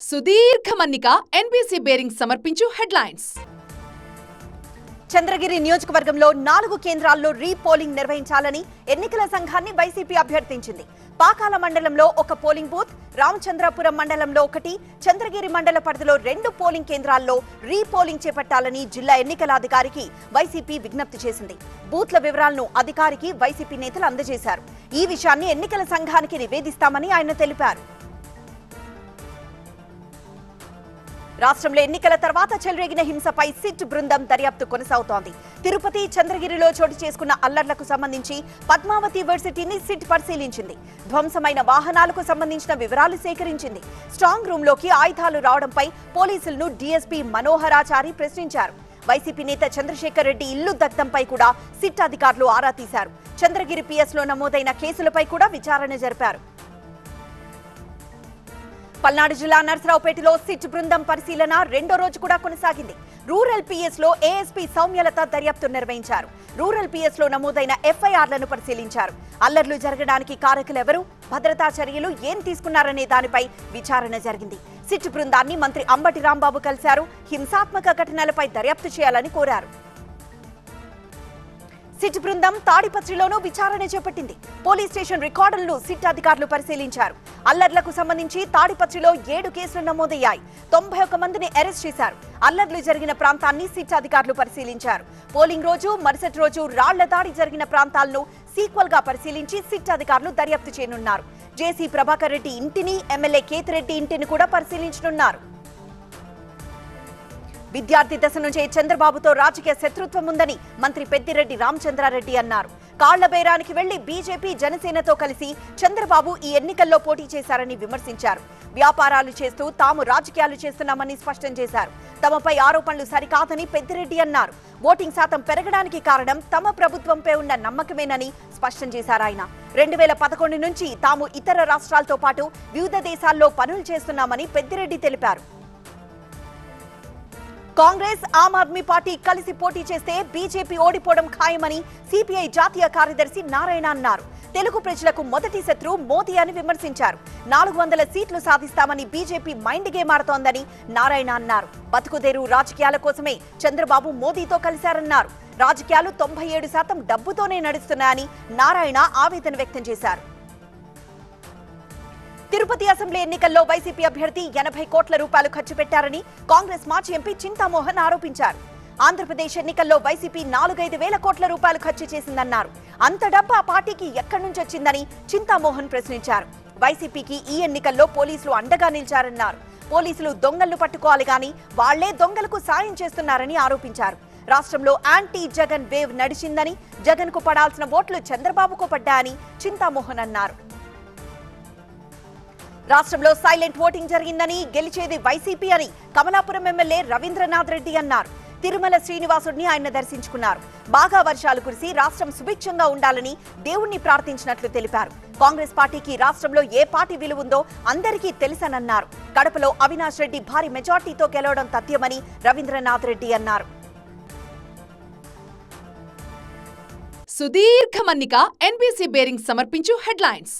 సుదీర్ఘ మన్నిక NBC bearing సమర్పించు హెడ్లైన్స్. చంద్రగిరి నియోజకవర్గంలో 4 కేంద్రాల్లో రీపోలింగ్ నిర్వహించాలని ఎన్నికల సంఘాన్ని వైసీపీ అభ్యర్థించింది. పాకాల మండలంలో ఒక పోలింగ్ బూత్, రామచంద్రపురం మండలంలో ఒకటి, చంద్రగిరి మండల పరిధిలో 2 పోలింగ్ కేంద్రాల్లో రీపోలింగ్ చేపట్టాలని జిల్లా ఎన్నికల అధికారికి వైసీపీ విజ్ఞప్తి చేసింది. బూత్ల వివరాలను అధికారికి వైసీపీ నేతలు అందజేశారు. ఈ విషయాన్ని ఎన్నికల సంఘానికి నివేదిస్తామని ఆయన తెలిపారు. రాష్ట్రంలో ఎన్నికల తర్వాత చెలరేగిన హింసపై సిట్ బృందం దర్యాప్తు కొనసాగుతోంది. తిరుపతి, చంద్రగిరిలో చోటు చేసుకున్న అల్లర్లకు సంబంధించి పద్మావతి యూనివర్సిటీని సిట్ పరిశీలించింది. ధ్వంసమైన వాహనాలకు సంబంధించిన వివరాలు సేకరించింది. స్ట్రాంగ్ రూమ్ లోకి ఆయుధాలు రావడంపై పోలీసులను డీఎస్పీ మనోహరాచారి ప్రశ్నించారు. వైసీపీ నేత చంద్రశేఖర్ రెడ్డి ఇల్లు దగ్ధంపై కూడా సిట్ అధికారులు ఆరా తీశారు. చంద్రగిరి పిఎస్ లో నమోదైన కేసులపై కూడా విచారణ జరిపారు. పల్నాడు జిల్లా నర్సరావుపేటలో సిట్ బృందం పరిశీలన 2వ రోజు కూడా కొనసాగింది. రూరల్ పిఎస్ లో ఏఎస్పీ సౌమ్యలత దర్యాప్తు నిర్వహించారు. రూరల్ పిఎస్ లో నమోదైన ఎఫ్ఐఆర్లను పరిశీలించారు. అల్లర్లు జరగడానికి కారకులెవరు, భద్రతా చర్యలు ఏం తీసుకున్నారనే దానిపై విచారణ జరిగింది. సిట్ బృందాన్ని మంత్రి అంబటి రాంబాబు కలిశారు. హింసాత్మక ఘటనలపై దర్యాప్తు చేయాలని కోరారు. సిట్ బృందం తాడిపత్రిలోనూ విచారణ చేపట్టింది. పోలీస్ స్టేషన్ రికార్డులను సిట్ అధికారులు పరిశీలించారు. అల్లర్లకు సంబంధించి తాడిపత్రిలో 7 కేసులు నమోదయ్యాయి. 91 మందిని అరెస్ట్ చేశారు. అల్లర్లు జరిగిన ప్రాంతాన్ని సిట్ అధికారులు పరిశీలించారు. పోలింగ్ రోజు, మరుసటి రోజు రాళ్ల దాడి జరిగిన ప్రాంతాలను సీక్వెల్ గా పరిశీలించి సిట్ అధికారులు దర్యాప్తు చేయనున్నారు. జేసీ ప్రభాకర్ రెడ్డి ఇంటిని, ఎమ్మెల్యే కేతిరెడ్డి ఇంటిని కూడా పరిశీలించనున్నారు. విద్యార్థి దశ నుంచే చంద్రబాబుతో రాజకీయ శత్రుత్వం ఉందని మంత్రి పెద్దిరెడ్డి రామచంద్రారెడ్డి అన్నారు. కాళ్ల బేరానికి వెళ్లి బీజేపీ, జనసేనతో కలిసి చంద్రబాబు ఈ ఎన్నికల్లో పోటీ చేశారని విమర్శించారు. వ్యాపారాలు చేస్తూ తాము రాజకీయాలు చేస్తున్నామని స్పష్టం చేశారు. తమపై ఆరోపణలు సరికాదని పెద్దిరెడ్డి అన్నారు. ఓటింగ్ శాతం పెరగడానికి కారణం తమ ప్రభుత్వంపై ఉన్న నమ్మకమేనని స్పష్టం చేశారు ఆయన. 2011 నుంచి తాము ఇతర రాష్ట్రాలతో పాటు వివిధ దేశాల్లో పనులు చేస్తున్నామని పెద్దిరెడ్డి తెలిపారు. కాంగ్రెస్, ఆమ్ ఆద్మీ పార్టీ కలిసి పోటీ చేస్తే బీజేపీ ఓడిపోవడం ఖాయమని సిపిఐ జాతీయ కార్యదర్శి నారాయణ అన్నారు. తెలుగు ప్రజలకు మొదటి శత్రు మోదీ అని విమర్శించారు. 400 సీట్లు సాధిస్తామని బీజేపీ మైండ్ గేమ్ ఆడుతోందని నారాయణ అన్నారు. బతుకుదేరు రాజకీయాల కోసమే చంద్రబాబు మోదీతో కలిశారన్నారు. రాజకీయాలు 97% డబ్బుతోనే నడుస్తున్నాయని నారాయణ ఆవేదన వ్యక్తం చేశారు. తిరుపతి అసెంబ్లీ ఎన్నికల్లో వైసీపీ అభ్యర్థి 80 కోట్ల రూపాయలు ఖర్చు పెట్టారని కాంగ్రెస్ మాజీ ఎంపీ చింతామోహన్ ఆరోపించారు. ఆంధ్రప్రదేశ్ ఎన్నికల్లో వైసీపీ 4-5 వేల కోట్ల రూపాయలు ఖర్చు చేసిందన్నారు. అంత డబ్బు ఆ పార్టీకి ఎక్కడి నుంచి వచ్చిందని చింతామోహన్ ప్రశ్నించారు. వైసీపీకి ఈ ఎన్నికల్లో పోలీసులు అండగా నిలిచారన్నారు. పోలీసులు దొంగలను పట్టుకోవాలి గాని వాళ్లే దొంగలకు సాయం చేస్తున్నారని ఆరోపించారు. రాష్ట్రంలో యాంటీ జగన్ వేవ్ నడిచిందని, జగన్ కు పడాల్సిన ఓట్లు చంద్రబాబుకు పడ్డాయని చింతామోహన్ అన్నారు. రాష్ట్రంలో సైలెంట్ ఓటింగ్ జరిగిందని, గెలిచేది వైసీపీ అని కమలాపురం ఎమ్మెల్యే రవీంద్రనాథ్ రెడ్డి అన్నారు. తిరుమల శ్రీనివాసుడిని ఆయన దర్శించుకున్నారు. బాగా వర్షాలు కురిసి రాష్ట్రం సుభిక్షంగా ఉండాలని దేవుణ్ణి ప్రార్థించినట్లు తెలిపారు. కాంగ్రెస్ పార్టీకి రాష్ట్రంలో ఏ పార్టీ విలువుందో అందరికీ తెలుసనన్నారు. కడపలో అవినాష్ రెడ్డి భారీ మెజార్టీతో గెలవడం తథ్యమని రవీంద్రనాథ్ రెడ్డి అన్నారు. సుదీర్ఘ మన్నిక ఎన్బీసీ బేరింగ్ సమర్పించు హెడ్లైన్స్.